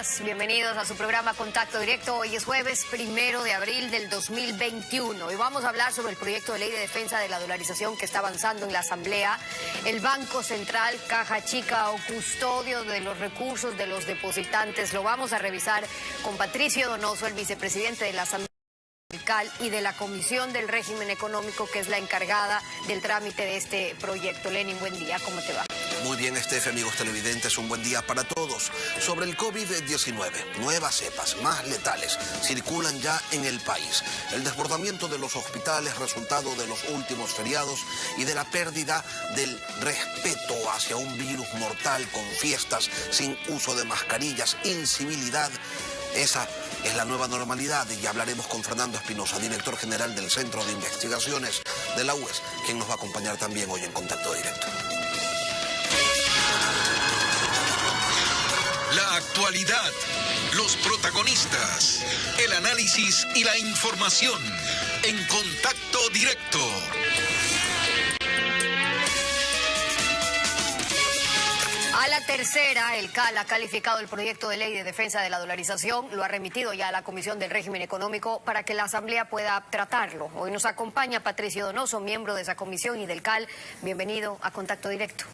días, bienvenidos a su programa Contacto Directo. Hoy es jueves 1 de abril del 2021 y vamos a hablar sobre el proyecto de ley de defensa de la dolarización que está avanzando en la Asamblea. El Banco Central, caja chica o custodio de los recursos de los depositantes. Lo vamos a revisar con Patricio Donoso, el vicepresidente de la Asamblea y de la Comisión del Régimen Económico, que es la encargada del trámite de este proyecto. Lenin, buen día, ¿cómo te va? Muy bien, Estefe, amigos televidentes, un buen día para todos. Sobre el COVID-19, nuevas cepas más letales circulan ya en el país. El desbordamiento de los hospitales, resultado de los últimos feriados y de la pérdida del respeto hacia un virus mortal con fiestas sin uso de mascarillas, incivilidad. Esa es la nueva normalidad y hablaremos con Fernando Espinosa, director general del Centro de Investigaciones de la UES, quien nos va a acompañar también hoy en Contacto Directo. La actualidad, los protagonistas, el análisis y la información en Contacto Directo. A la tercera, el CAL ha calificado el proyecto de ley de defensa de la dolarización, lo ha remitido ya a la Comisión del Régimen Económico para que la Asamblea pueda tratarlo. Hoy nos acompaña Patricio Donoso, miembro de esa comisión y del CAL. Bienvenido a Contacto Directo.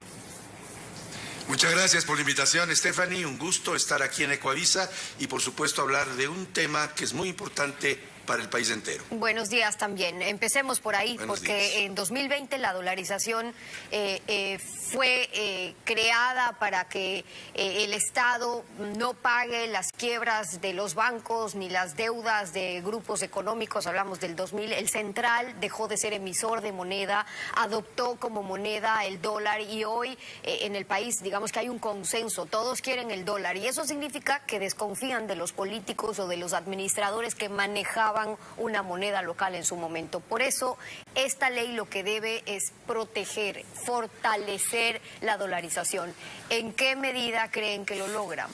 Muchas gracias por la invitación, Stephanie. Un gusto estar aquí en Ecoavisa y, por supuesto, hablar de un tema que es muy importante para el país entero. Buenos días también. Empecemos por ahí, porque en 2020 la dolarización fue creada para que el Estado no pague las quiebras de los bancos ni las deudas de grupos económicos. Hablamos del 2000. El Central dejó de ser emisor de moneda, adoptó como moneda el dólar y hoy en el país, digamos que hay un consenso, todos quieren el dólar y eso significa que desconfían de los políticos o de los administradores que manejaban una moneda local en su momento. Por eso, esta ley lo que debe es proteger, fortalecer la dolarización. ¿En qué medida creen que lo logran?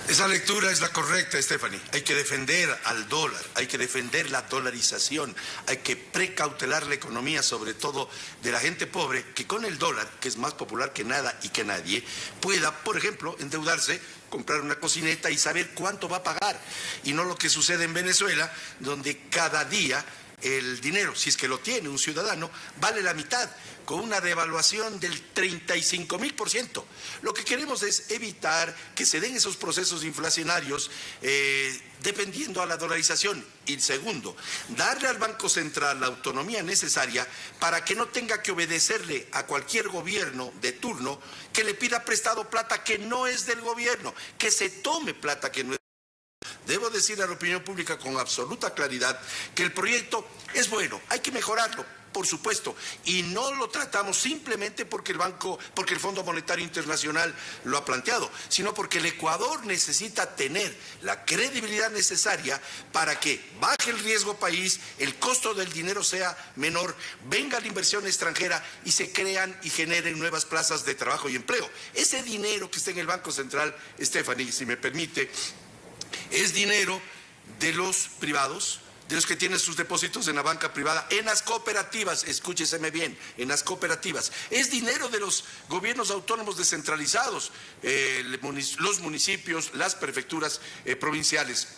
Esa lectura es la correcta, Stephanie. Hay que defender al dólar, hay que defender la dolarización, hay que precautelar la economía, sobre todo de la gente pobre, que con el dólar, que es más popular que nada y que nadie, pueda, por ejemplo, endeudarse, comprar una cocineta y saber cuánto va a pagar. Y no lo que sucede en Venezuela, donde cada día el dinero, si es que lo tiene un ciudadano, vale la mitad, con una devaluación del 35.000%. Lo que queremos es evitar que se den esos procesos inflacionarios dependiendo a la dolarización. Y segundo, darle al Banco Central la autonomía necesaria para que no tenga que obedecerle a cualquier gobierno de turno que le pida prestado plata que no es del gobierno, que se tome plata que no es. Debo decir a la opinión pública con absoluta claridad que el proyecto es bueno, hay que mejorarlo, por supuesto, y no lo tratamos simplemente porque el Fondo Monetario Internacional lo ha planteado, sino porque el Ecuador necesita tener la credibilidad necesaria para que baje el riesgo país, el costo del dinero sea menor, venga la inversión extranjera y se crean y generen nuevas plazas de trabajo y empleo. Ese dinero que está en el Banco Central, Stephanie, si me permite, es dinero de los privados, de los que tienen sus depósitos en la banca privada, en las cooperativas, escúcheseme bien, en las cooperativas. Es dinero de los gobiernos autónomos descentralizados, los municipios, las prefecturas provinciales.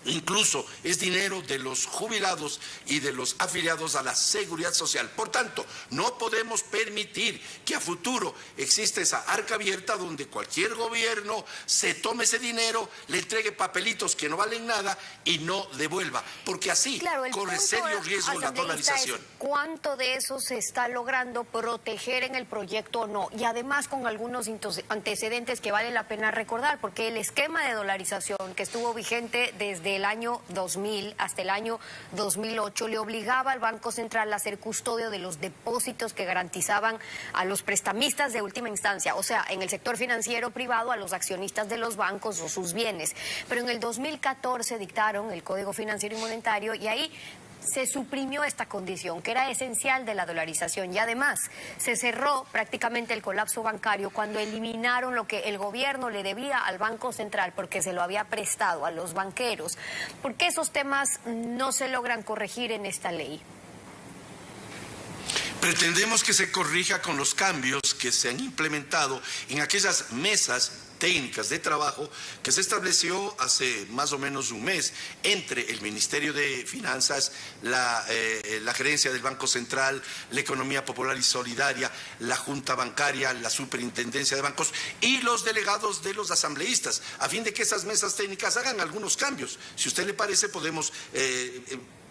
Incluso es dinero de los jubilados y de los afiliados a la seguridad social. Por tanto, no podemos permitir que a futuro exista esa arca abierta donde cualquier gobierno se tome ese dinero, le entregue papelitos que no valen nada y no devuelva, porque así corre serio riesgo la dolarización. ¿Cuánto de eso se está logrando proteger en el proyecto o no? Y además con algunos antecedentes que vale la pena recordar, porque el esquema de dolarización que estuvo vigente desde el año 2000 hasta el año 2008 le obligaba al Banco Central a ser custodio de los depósitos que garantizaban a los prestamistas de última instancia, o sea, en el sector financiero privado a los accionistas de los bancos o sus bienes. Pero en el 2014 dictaron el Código Financiero y Monetario y ahí se suprimió esta condición, que era esencial de la dolarización, y además se cerró prácticamente el colapso bancario cuando eliminaron lo que el gobierno le debía al Banco Central porque se lo había prestado a los banqueros. ¿Por qué esos temas no se logran corregir en esta ley? Pretendemos que se corrija con los cambios que se han implementado en aquellas mesas técnicas de trabajo que se estableció hace más o menos un mes entre el Ministerio de Finanzas, la gerencia del Banco Central, la Economía Popular y Solidaria, la Junta Bancaria, la Superintendencia de Bancos y los delegados de los asambleístas, a fin de que esas mesas técnicas hagan algunos cambios. Si a usted le parece, podemos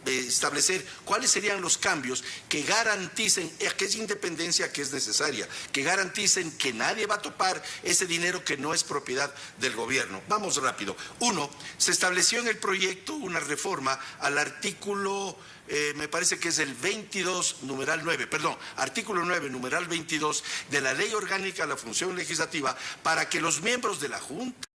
establecer cuáles serían los cambios que garanticen aquella independencia que es necesaria, que garanticen que nadie va a topar ese dinero que no es propiedad del gobierno. Vamos rápido. Uno, se estableció en el proyecto una reforma al artículo, me parece que es el 22, numeral 9, perdón, artículo 9, numeral 22 de la Ley Orgánica de la Función Legislativa, para que los miembros de la Junta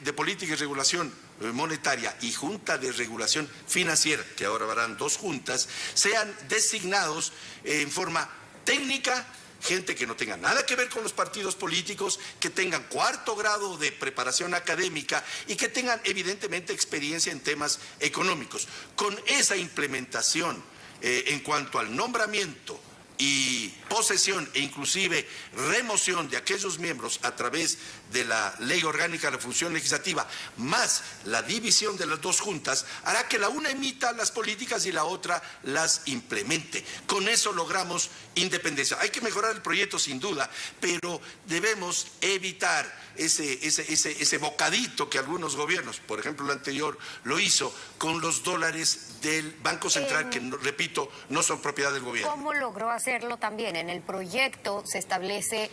de Política y Regulación Monetaria y Junta de Regulación Financiera, que ahora harán dos juntas, sean designados en forma técnica, gente que no tenga nada que ver con los partidos políticos, que tengan cuarto grado de preparación académica y que tengan evidentemente experiencia en temas económicos. Con esa implementación en cuanto al nombramiento y posesión e inclusive remoción de aquellos miembros a través de la Ley Orgánica de la Función Legislativa, más la división de las dos juntas, hará que la una emita las políticas y la otra las implemente. Con eso logramos independencia. Hay que mejorar el proyecto sin duda, pero debemos evitar ese bocadito que algunos gobiernos, por ejemplo el anterior, lo hizo con los dólares del Banco Central, que, repito, no son propiedad del gobierno. ¿Cómo logró hacerlo también? En el proyecto se establece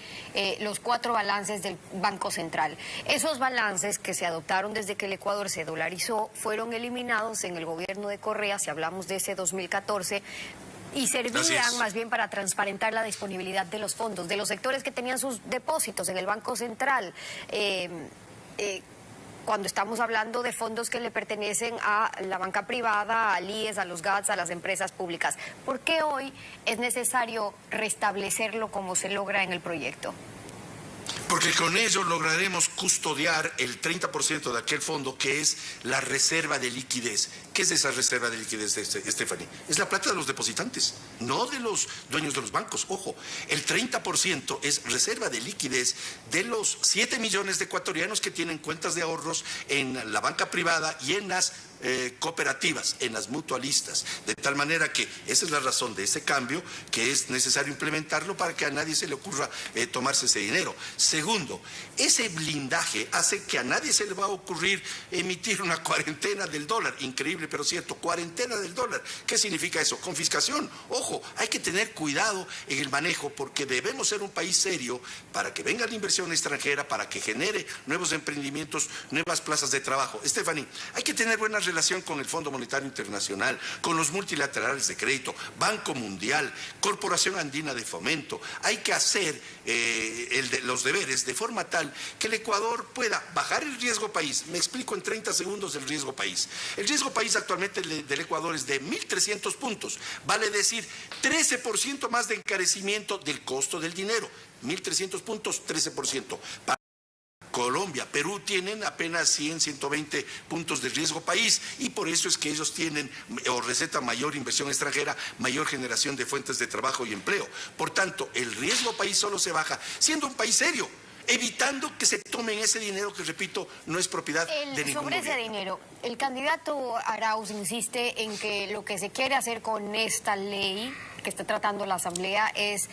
los 4 balances del Banco Central. Esos balances que se adoptaron desde que el Ecuador se dolarizó fueron eliminados en el gobierno de Correa, si hablamos de ese 2014, y servían más bien para transparentar la disponibilidad de los fondos, de los sectores que tenían sus depósitos en el Banco Central. Cuando estamos hablando de fondos que le pertenecen a la banca privada, al IES, a los GATS, a las empresas públicas. ¿Por qué hoy es necesario restablecerlo como se logra en el proyecto? Porque con ello lograremos custodiar el 30% de aquel fondo que es la reserva de liquidez. ¿Qué es esa reserva de liquidez, Stephanie? Es la plata de los depositantes, no de los dueños de los bancos. Ojo, el 30% es reserva de liquidez de los 7 millones de ecuatorianos que tienen cuentas de ahorros en la banca privada y en las cooperativas, en las mutualistas, de tal manera que esa es la razón de ese cambio, que es necesario implementarlo para que a nadie se le ocurra tomarse ese dinero. Segundo, ese blindaje hace que a nadie se le va a ocurrir emitir una cuarentena del dólar, increíble pero cierto, cuarentena del dólar. ¿Qué significa eso? Confiscación. Ojo, hay que tener cuidado en el manejo porque debemos ser un país serio para que venga la inversión extranjera, para que genere nuevos emprendimientos, nuevas plazas de trabajo. Stephanie, hay que tener buenas relación con el Fondo Monetario Internacional, con los multilaterales de crédito, Banco Mundial, Corporación Andina de Fomento. Hay que hacer los deberes de forma tal que el Ecuador pueda bajar el riesgo país. Me explico en 30 segundos el riesgo país. El riesgo país actualmente del Ecuador es de 1.300 puntos, vale decir 13% más de encarecimiento del costo del dinero. 1.300 puntos, 13%. Colombia, Perú tienen apenas 100, 120 puntos de riesgo país y por eso es que ellos tienen o recetan mayor inversión extranjera, mayor generación de fuentes de trabajo y empleo. Por tanto, el riesgo país solo se baja siendo un país serio, evitando que se tomen ese dinero que, repito, no es propiedad de ningún sobre gobierno. ese dinero, el candidato Arauz insiste en que lo que se quiere hacer con esta ley que está tratando la Asamblea es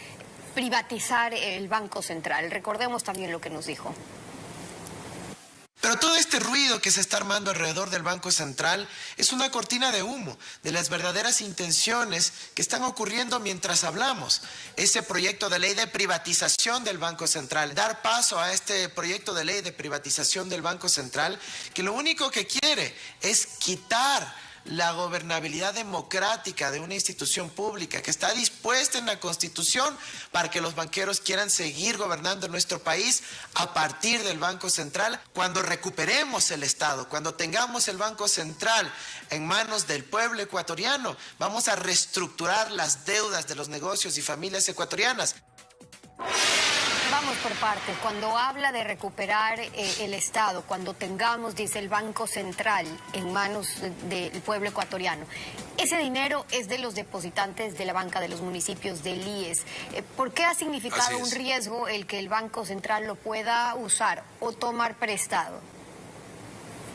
privatizar el Banco Central. Recordemos también lo que nos dijo. Pero todo este ruido que se está armando alrededor del Banco Central es una cortina de humo de las verdaderas intenciones que están ocurriendo mientras hablamos. Ese proyecto de ley de privatización del Banco Central, dar paso a este proyecto de ley de privatización del Banco Central, que lo único que quiere es quitar la gobernabilidad democrática de una institución pública que está dispuesta en la Constitución para que los banqueros quieran seguir gobernando nuestro país a partir del Banco Central. Cuando recuperemos el Estado, cuando tengamos el Banco Central en manos del pueblo ecuatoriano, vamos a reestructurar las deudas de los negocios y familias ecuatorianas. Vamos por partes. Cuando habla de recuperar el Estado, cuando tengamos, dice, el Banco Central en manos del pueblo ecuatoriano, Ese dinero es de los depositantes de la banca de los municipios del IES. ¿Por qué ha significado un riesgo el que el Banco Central lo pueda usar o tomar prestado?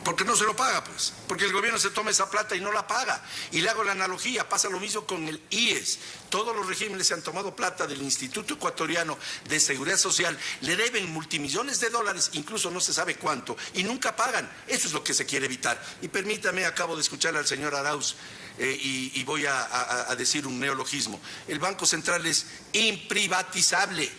Porque no se lo paga, pues. Porque el gobierno se toma esa plata y no la paga. Y le hago la analogía, pasa lo mismo con el IES. Todos los regímenes se han tomado plata del Instituto Ecuatoriano de Seguridad Social, le deben multimillones de dólares, incluso no se sabe cuánto, y nunca pagan. Eso es lo que se quiere evitar. Y permítame, acabo de escuchar al señor Arauz, y voy a decir un neologismo. El Banco Central es imprivatizable.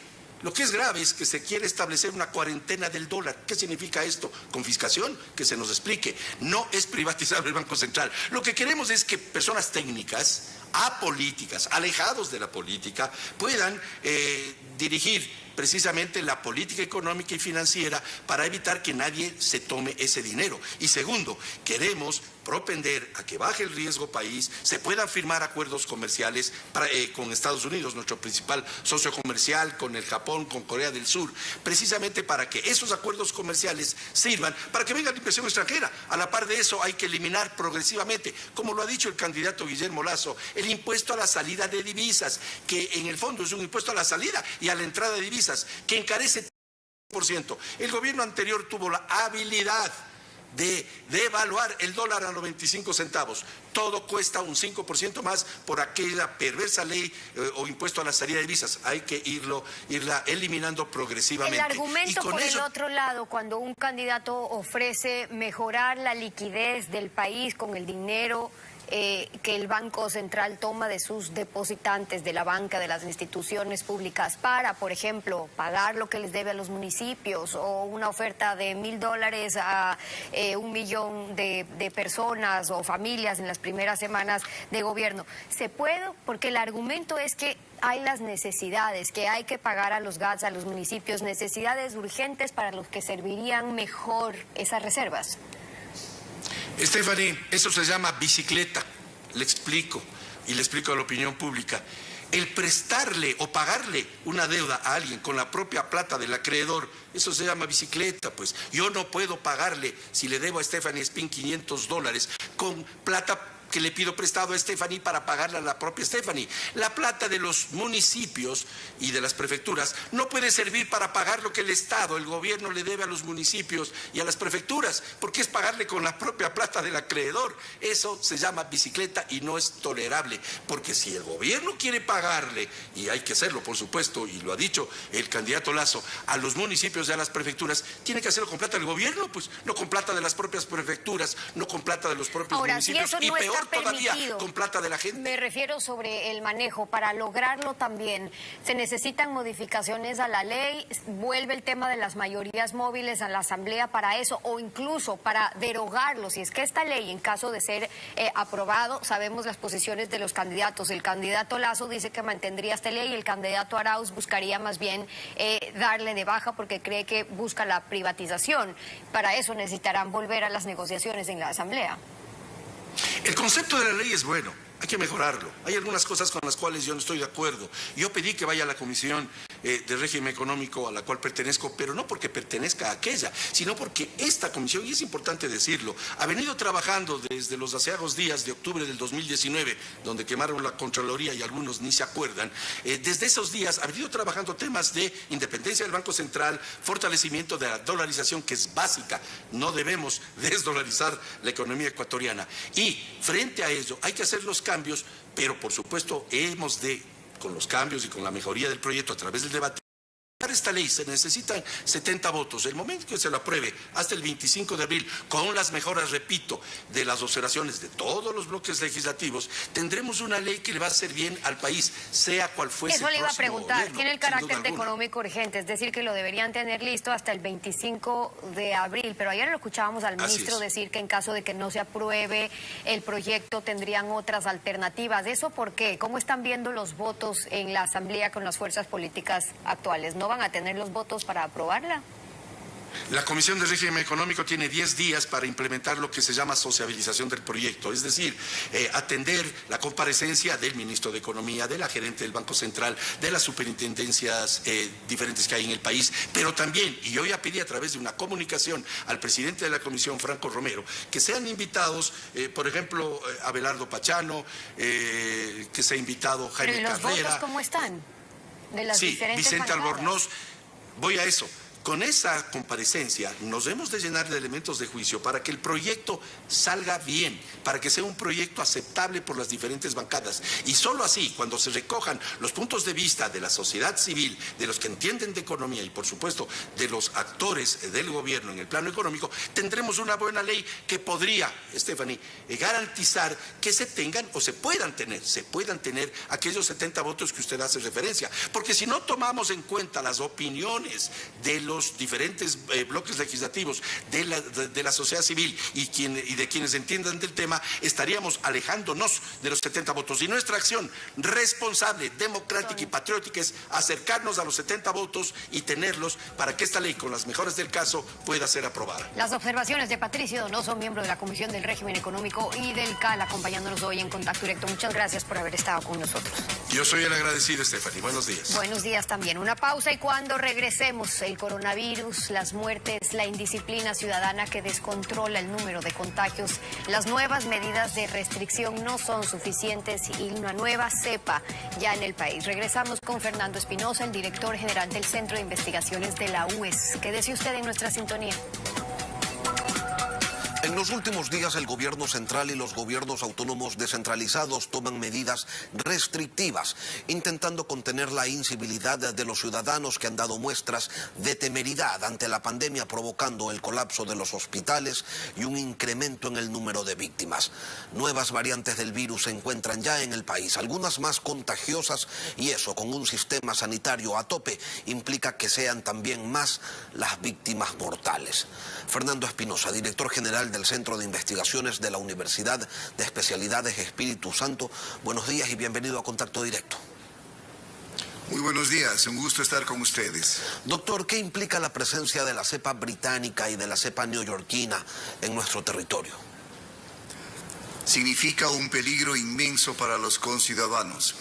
Lo que es grave es que se quiere establecer una cuarentena del dólar. ¿Qué significa esto? Confiscación, que se nos explique. No es privatizable el Banco Central. Lo que queremos es que personas técnicas, apolíticas, alejados de la política, puedan dirigir precisamente la política económica y financiera para evitar que nadie se tome ese dinero. Y segundo, queremos propender a que baje el riesgo país, se puedan firmar acuerdos comerciales con Estados Unidos, nuestro principal socio comercial, con el Japón, con Corea del Sur, precisamente para que esos acuerdos comerciales sirvan para que venga la inversión extranjera. A la par de eso hay que eliminar progresivamente, como lo ha dicho el candidato Guillermo Lasso, el impuesto a la salida de divisas, que en el fondo es un impuesto a la salida y a la entrada de divisas, que encarece 30%. El gobierno anterior tuvo la habilidad de devaluar el dólar a 95 centavos. Todo cuesta un 5% más por aquella perversa ley o impuesto a la salida de divisas. Hay que irla eliminando progresivamente. El argumento por el otro lado, cuando un candidato ofrece mejorar la liquidez del país con el dinero que el Banco Central toma de sus depositantes, de la banca, de las instituciones públicas, para, por ejemplo, pagar lo que les debe a los municipios, o una oferta de $1.000 a 1 millón de personas o familias en las primeras semanas de gobierno. ¿Se puede? Porque el argumento es que hay las necesidades, que hay que pagar a los GATS, a los municipios, necesidades urgentes para los que servirían mejor esas reservas. Stephanie, eso se llama bicicleta, le explico, y le explico a la opinión pública. El prestarle o pagarle una deuda a alguien con la propia plata del acreedor, eso se llama bicicleta, pues. Yo no puedo pagarle, si le debo a Stephanie Spin $500, con plata que le pido prestado a Stephanie para pagarle a la propia Stephanie. La plata de los municipios y de las prefecturas no puede servir para pagar lo que el Estado, el gobierno, le debe a los municipios y a las prefecturas, porque es pagarle con la propia plata del acreedor. Eso se llama bicicleta y no es tolerable, porque si el gobierno quiere pagarle, y hay que hacerlo, por supuesto, y lo ha dicho el candidato Lasso, a los municipios y a las prefecturas, tiene que hacerlo con plata del gobierno, pues, no con plata de las propias prefecturas, no con plata de los propios municipios, y peor todavía, con plata de la gente. Me refiero sobre el manejo. Para lograrlo también se necesitan modificaciones a la ley, vuelve el tema de las mayorías móviles a la Asamblea para eso, o incluso para derogarlo. Si es que esta ley, en caso de ser aprobado, sabemos las posiciones de los candidatos. El candidato Lasso dice que mantendría esta ley y el candidato Arauz buscaría más bien darle de baja porque cree que busca la privatización. Para eso necesitarán volver a las negociaciones en la Asamblea. El concepto de la ley es bueno, hay que mejorarlo. Hay algunas cosas con las cuales yo no estoy de acuerdo. Yo pedí que vaya a la Comisión de Régimen Económico a la cual pertenezco, pero no porque pertenezca a aquella, sino porque esta comisión, y es importante decirlo, ha venido trabajando desde los aciagos días de octubre del 2019, donde quemaron la Contraloría y algunos ni se acuerdan. Desde esos días ha venido trabajando temas de independencia del Banco Central, fortalecimiento de la dolarización, que es básica. No debemos desdolarizar la economía ecuatoriana. Y frente a ello hay que hacer los cambios, pero por supuesto hemos de, con los cambios y con la mejoría del proyecto a través del debate, para esta ley se necesitan 70 votos. El momento que se lo apruebe, hasta el 25 de abril, con las mejoras, repito, de las observaciones de todos los bloques legislativos, tendremos una ley que le va a hacer bien al país, sea cual fuese. Eso le iba a próximo preguntar, gobierno, tiene el carácter económico urgente, es decir, que lo deberían tener listo hasta el 25 de abril, pero ayer lo escuchábamos al ministro decir que en caso de que no se apruebe el proyecto tendrían otras alternativas. ¿Eso por qué? ¿Cómo están viendo los votos en la Asamblea con las fuerzas políticas actuales? ¿No van a tener los votos para aprobarla? La Comisión de Régimen Económico tiene 10 días para implementar lo que se llama sociabilización del proyecto, es decir, atender la comparecencia del ministro de Economía, de la gerente del Banco Central, de las superintendencias diferentes que hay en el país, pero también, y yo ya pedí a través de una comunicación al presidente de la Comisión, Franco Romero, que sean invitados, por ejemplo, Abelardo Pachano, que sea invitado Jaime ¿Pero los Carrera. votos cómo están? De las Sí, diferentes Vicente bancadas. Albornoz, voy a eso. Con esa comparecencia nos hemos de llenar de elementos de juicio para que el proyecto salga bien, para que sea un proyecto aceptable por las diferentes bancadas. Y solo así, cuando se recojan los puntos de vista de la sociedad civil, de los que entienden de economía y por supuesto de los actores del gobierno en el plano económico, tendremos una buena ley que podría, Stephanie, garantizar que se tengan o se puedan tener aquellos 70 votos que usted hace referencia. Porque si no tomamos en cuenta las opiniones de los diferentes bloques legislativos de la sociedad civil y de quienes entiendan del tema, estaríamos alejándonos de los 70 votos. Y nuestra acción responsable, democrática y patriótica es acercarnos a los 70 votos y tenerlos para que esta ley, con las mejoras del caso, pueda ser aprobada. Las observaciones de Patricio Donoso, miembro de la Comisión del Régimen Económico y del CAL, acompañándonos hoy en Contacto Directo. Muchas gracias por haber estado con nosotros. Yo soy el agradecido, Stephanie. Buenos días. Buenos días también. Una pausa y cuando regresemos, el coronavirus, las muertes, la indisciplina ciudadana que descontrola el número de contagios, las nuevas medidas de restricción no son suficientes y una nueva cepa ya en el país. Regresamos con Fernando Espinosa, el director general del Centro de Investigaciones de la UES. Quédese usted en nuestra sintonía. En los últimos días, el gobierno central y los gobiernos autónomos descentralizados toman medidas restrictivas, intentando contener la incivilidad de los ciudadanos que han dado muestras de temeridad ante la pandemia, provocando el colapso de los hospitales y un incremento en el número de víctimas. Nuevas variantes del virus se encuentran ya en el país, algunas más contagiosas, y eso, con un sistema sanitario a tope, implica que sean también más las víctimas mortales. Fernando Espinosa, director general del Centro de Investigaciones de la Universidad de Especialidades Espíritu Santo. Buenos días y bienvenido a Contacto Directo. Muy buenos días, un gusto estar con ustedes. Doctor, ¿qué implica la presencia de la cepa británica y de la cepa neoyorquina en nuestro territorio? Significa un peligro inmenso para los conciudadanos.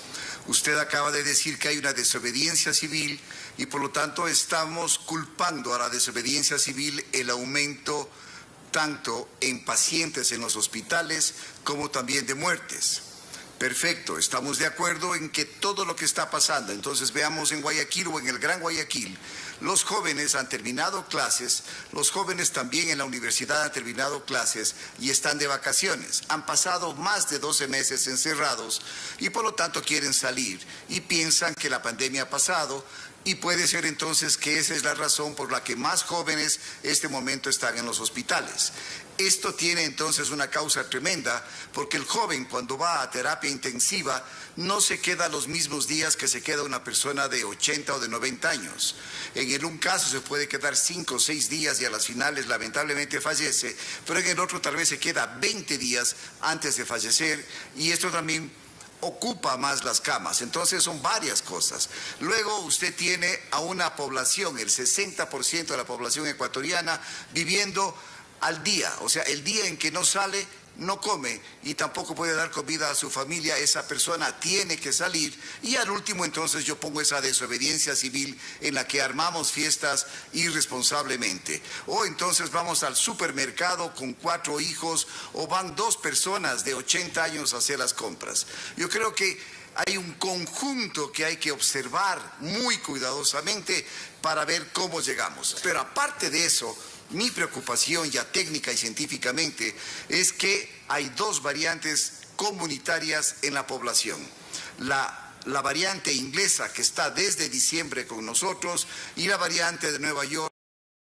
Usted acaba de decir que hay una desobediencia civil y por lo tanto estamos culpando a la desobediencia civil el aumento tanto en pacientes en los hospitales como también de muertes. Perfecto, estamos de acuerdo en que todo lo que está pasando, entonces veamos en Guayaquil o en el Gran Guayaquil, los jóvenes han terminado clases, los jóvenes también en la universidad han terminado clases y están de vacaciones, han pasado más de 12 meses encerrados y por lo tanto quieren salir y piensan que la pandemia ha pasado. Y puede ser entonces que esa es la razón por la que más jóvenes este momento están en los hospitales. Esto tiene entonces una causa tremenda, porque el joven cuando va a terapia intensiva no se queda los mismos días que se queda una persona de 80 o de 90 años. En un caso se puede quedar 5 o 6 días y a las finales lamentablemente fallece, pero en el otro tal vez se queda 20 días antes de fallecer y esto también ocupa más las camas. Entonces son varias cosas. Luego usted tiene a una población, el 60% de la población ecuatoriana viviendo al día, o sea, el día en que no sale, no come y tampoco puede dar comida a su familia, esa persona tiene que salir y al último entonces yo pongo esa desobediencia civil en la que armamos fiestas irresponsablemente. O entonces vamos al supermercado con 4 hijos o van 2 personas de 80 años a hacer las compras. Yo creo que hay un conjunto que hay que observar muy cuidadosamente para ver cómo llegamos. Pero aparte de eso, mi preocupación ya técnica y científicamente es que hay 2 variantes comunitarias en la población. La variante inglesa que está desde diciembre con nosotros y la variante de Nueva York.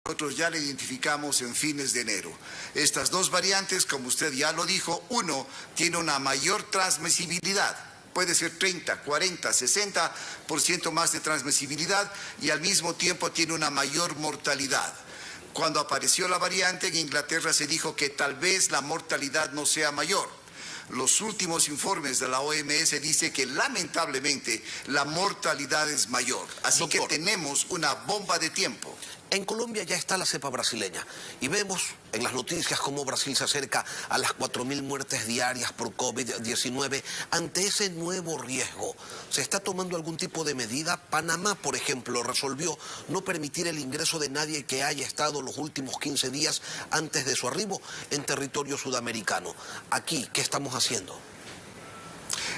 Nosotros ya la identificamos en fines de enero. Estas 2 variantes, como usted ya lo dijo, uno tiene una mayor transmisibilidad. Puede ser 30, 40, 60% más de transmisibilidad y al mismo tiempo tiene una mayor mortalidad. Cuando apareció la variante en Inglaterra se dijo que tal vez la mortalidad no sea mayor. Los últimos informes de la OMS dicen que lamentablemente la mortalidad es mayor. Así Doctor, que tenemos una bomba de tiempo. en Colombia ya está la cepa brasileña y vemos en las noticias cómo Brasil se acerca a las 4.000 muertes diarias por COVID-19. Ante ese nuevo riesgo, ¿se está tomando algún tipo de medida? Panamá, por ejemplo, resolvió no permitir el ingreso de nadie que haya estado los últimos 15 días antes de su arribo en territorio sudamericano. Aquí, ¿qué estamos haciendo?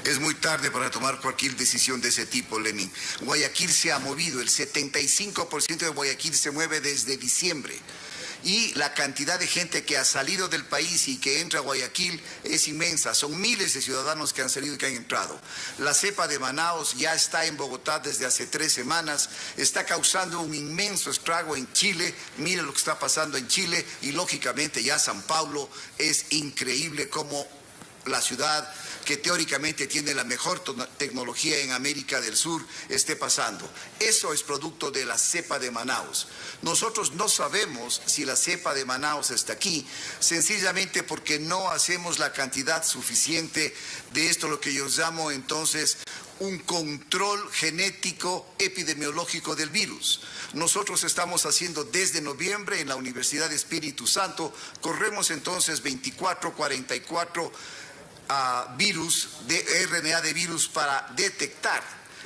Es muy tarde para tomar cualquier decisión de ese tipo, Lenin. Guayaquil se ha movido, el 75% de Guayaquil se mueve desde diciembre. Y la cantidad de gente que ha salido del país y que entra a Guayaquil es inmensa. Son miles de ciudadanos que han salido y que han entrado. La cepa de Manaos ya está en Bogotá desde hace 3 semanas. Está causando un inmenso estrago en Chile. Mire lo que está pasando en Chile. Y lógicamente ya San Paulo es increíble como la ciudad que teóricamente tiene la mejor tecnología en América del Sur esté pasando. Eso es producto de la cepa de Manaos. Nosotros no sabemos si la cepa de Manaos está aquí, sencillamente porque no hacemos la cantidad suficiente de esto, lo que yo llamo entonces un control genético epidemiológico del virus. Nosotros estamos haciendo desde noviembre en la Universidad de Espíritu Santo, corremos entonces 24, 44 virus, de RNA de virus para detectar.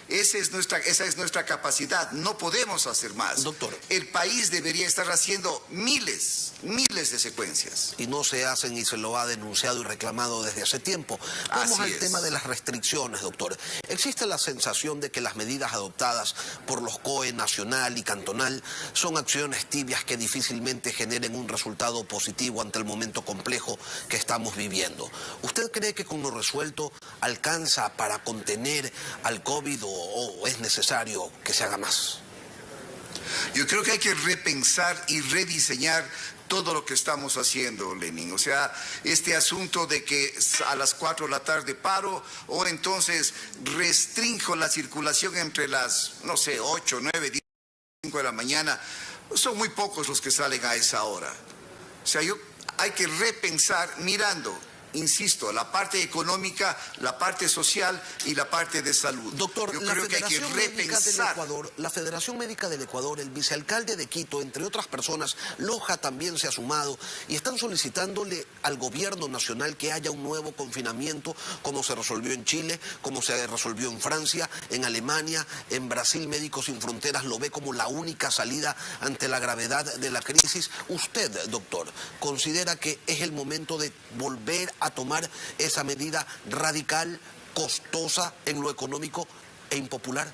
Esa es nuestra capacidad. No podemos hacer más. Doctor. El país debería estar haciendo miles de secuencias. Y no se hacen y se lo ha denunciado y reclamado desde hace tiempo. Vamos al tema de las restricciones, doctor. Existe la sensación de que las medidas adoptadas por los COE nacional y cantonal son acciones tibias que difícilmente generen un resultado positivo ante el momento complejo que estamos viviendo. ¿Usted cree que con lo resuelto alcanza para contener al COVID o es necesario que se haga más? Yo creo que hay que repensar y rediseñar todo lo que estamos haciendo, Lenin. O sea, este asunto de que a las 4 de la tarde paro o entonces restrinjo la circulación entre las, no sé, 8, 9, 10, 5 de la mañana. Son muy pocos los que salen a esa hora. O sea, hay que repensar mirando, insisto, la parte económica, la parte social y la parte de salud. Doctor, yo creo que hay que repensar. La Federación Médica del Ecuador, el vicealcalde de Quito, entre otras personas, Loja también se ha sumado y están solicitándole al gobierno nacional que haya un nuevo confinamiento, como se resolvió en Chile, como se resolvió en Francia, en Alemania, en Brasil. Médicos Sin Fronteras lo ve como la única salida ante la gravedad de la crisis. Usted, doctor, ¿considera que es el momento de volver a tomar esa medida radical, costosa en lo económico e impopular?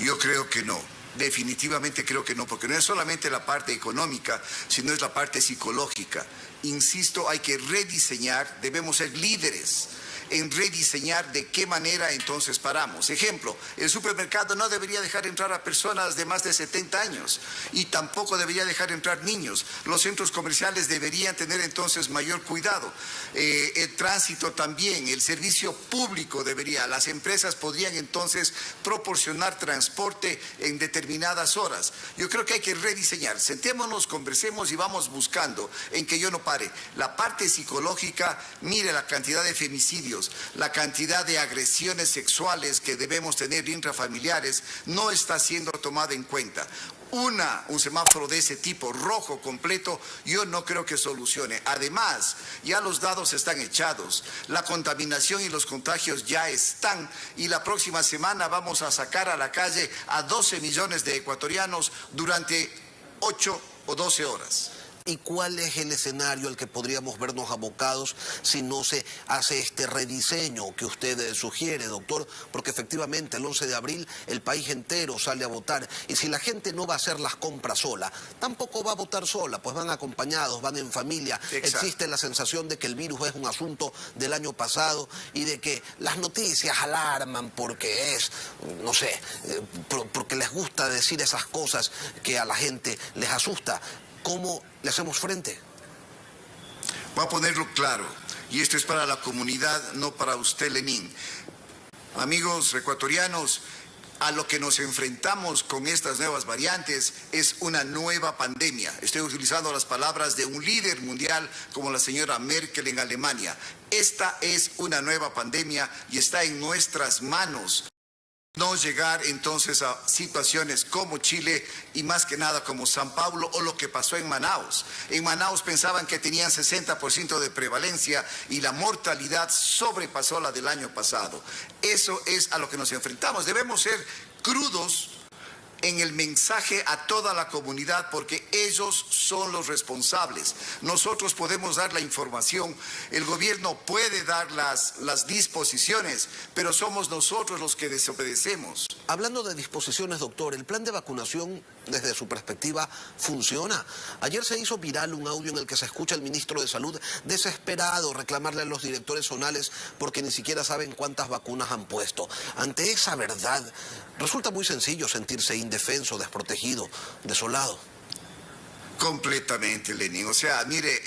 Yo creo que no. Definitivamente creo que no, porque no es solamente la parte económica, sino es la parte psicológica. Insisto, hay que rediseñar, debemos ser líderes en rediseñar de qué manera entonces paramos. Ejemplo, el supermercado no debería dejar entrar a personas de más de 70 años y tampoco debería dejar entrar niños. Los centros comerciales deberían tener entonces mayor cuidado. El tránsito también, el servicio público debería, las empresas podrían entonces proporcionar transporte en determinadas horas. Yo creo que hay que rediseñar. Sentémonos, conversemos y vamos buscando en que yo no pare. La parte psicológica, mire la cantidad de femicidios, la cantidad de agresiones sexuales que debemos tener intrafamiliares no está siendo tomada en cuenta. Un semáforo de ese tipo, rojo completo, yo no creo que solucione. Además, ya los dados están echados, la contaminación y los contagios ya están, y la próxima semana vamos a sacar a la calle a 12 millones de ecuatorianos durante 8 o 12 horas. ¿Y cuál es el escenario al que podríamos vernos abocados si no se hace este rediseño que usted sugiere, doctor? Porque efectivamente el 11 de abril el país entero sale a votar y si la gente no va a hacer las compras sola, tampoco va a votar sola, pues van acompañados, van en familia. Exacto. Existe la sensación de que el virus es un asunto del año pasado y de que las noticias alarman porque es, no sé, porque les gusta decir esas cosas que a la gente les asusta. ¿Cómo le hacemos frente? Voy a ponerlo claro, y esto es para la comunidad, no para usted, Lenin. Amigos ecuatorianos, a lo que nos enfrentamos con estas nuevas variantes es una nueva pandemia. Estoy utilizando las palabras de un líder mundial como la señora Merkel en Alemania. Esta es una nueva pandemia y está en nuestras manos. No llegar entonces a situaciones como Chile y más que nada como San Pablo o lo que pasó en Manaus. En Manaus pensaban que tenían 60% de prevalencia y la mortalidad sobrepasó la del año pasado. Eso es a lo que nos enfrentamos. Debemos ser crudos en el mensaje a toda la comunidad porque ellos son los responsables. Nosotros podemos dar la información, el gobierno puede dar las disposiciones, pero somos nosotros los que desobedecemos. Hablando de disposiciones, doctor, ¿el plan de vacunación desde su perspectiva funciona? Ayer se hizo viral un audio en el que se escucha al ministro de Salud desesperado reclamarle a los directores zonales porque ni siquiera saben cuántas vacunas han puesto. Ante esa verdad, resulta muy sencillo sentirse indefenso, desprotegido, desolado. Completamente, Lenin. O sea, mire,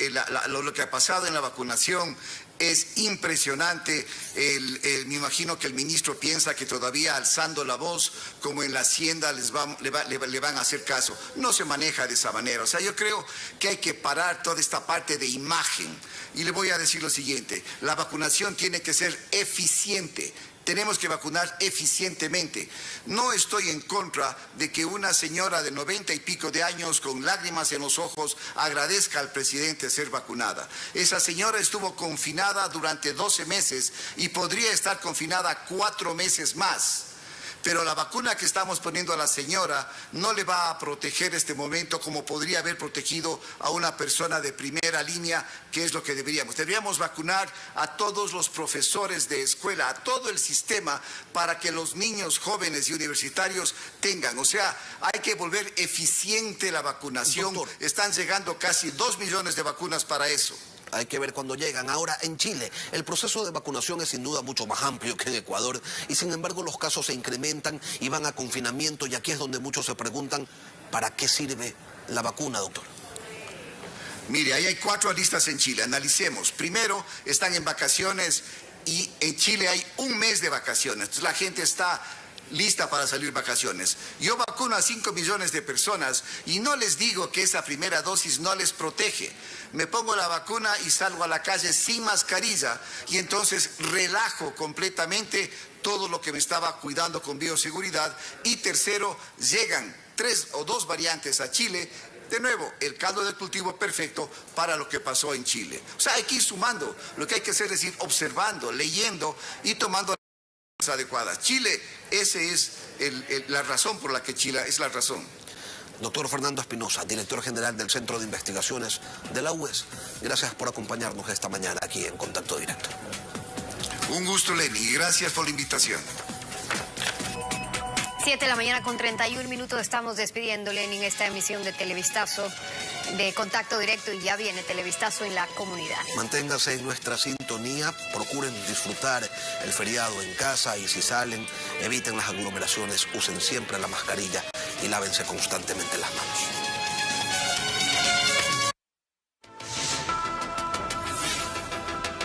lo que ha pasado en la vacunación es impresionante. Me imagino que el ministro piensa que todavía alzando la voz, como en la hacienda, le van a hacer caso. No se maneja de esa manera. O sea, yo creo que hay que parar toda esta parte de imagen. Y le voy a decir lo siguiente, la vacunación tiene que ser eficiente. Tenemos que vacunar eficientemente. No estoy en contra de que una señora de 90 y pico de años con lágrimas en los ojos agradezca al presidente ser vacunada. Esa señora estuvo confinada durante 12 meses y podría estar confinada 4 meses más. Pero la vacuna que estamos poniendo a la señora no le va a proteger este momento como podría haber protegido a una persona de primera línea, que es lo que deberíamos. Deberíamos vacunar a todos los profesores de escuela, a todo el sistema, para que los niños jóvenes y universitarios tengan. O sea, hay que volver eficiente la vacunación. Doctor, están llegando casi 2 millones de vacunas para eso. Hay que ver cuando llegan. Ahora, en Chile, el proceso de vacunación es sin duda mucho más amplio que en Ecuador y sin embargo los casos se incrementan y van a confinamiento y aquí es donde muchos se preguntan ¿para qué sirve la vacuna, doctor? Mire, ahí hay 4 aristas en Chile. Analicemos. Primero, están en vacaciones y en Chile hay un mes de vacaciones. Entonces la gente está lista para salir vacaciones. Yo vacuno a 5 millones de personas y no les digo que esa primera dosis no les protege. Me pongo la vacuna y salgo a la calle sin mascarilla y entonces relajo completamente todo lo que me estaba cuidando con bioseguridad. Y tercero, llegan 3 o 2 variantes a Chile. De nuevo, el caldo de cultivo perfecto para lo que pasó en Chile. O sea, hay que ir sumando. Lo que hay que hacer es ir observando, leyendo y tomando las adecuadas. Chile, esa es la razón por la que Chile es la razón. Doctor Fernando Espinosa, director general del Centro de Investigaciones de la UES, gracias por acompañarnos esta mañana aquí en Contacto Directo. Un gusto, Lenny, y gracias por la invitación. 7 de la mañana con 31 minutos, estamos despidiendo, Lenin, esta emisión de Televistazo, de Contacto Directo, y ya viene Televistazo en la comunidad. Manténgase en nuestra sintonía, procuren disfrutar el feriado en casa y si salen, eviten las aglomeraciones, usen siempre la mascarilla y lávense constantemente las manos.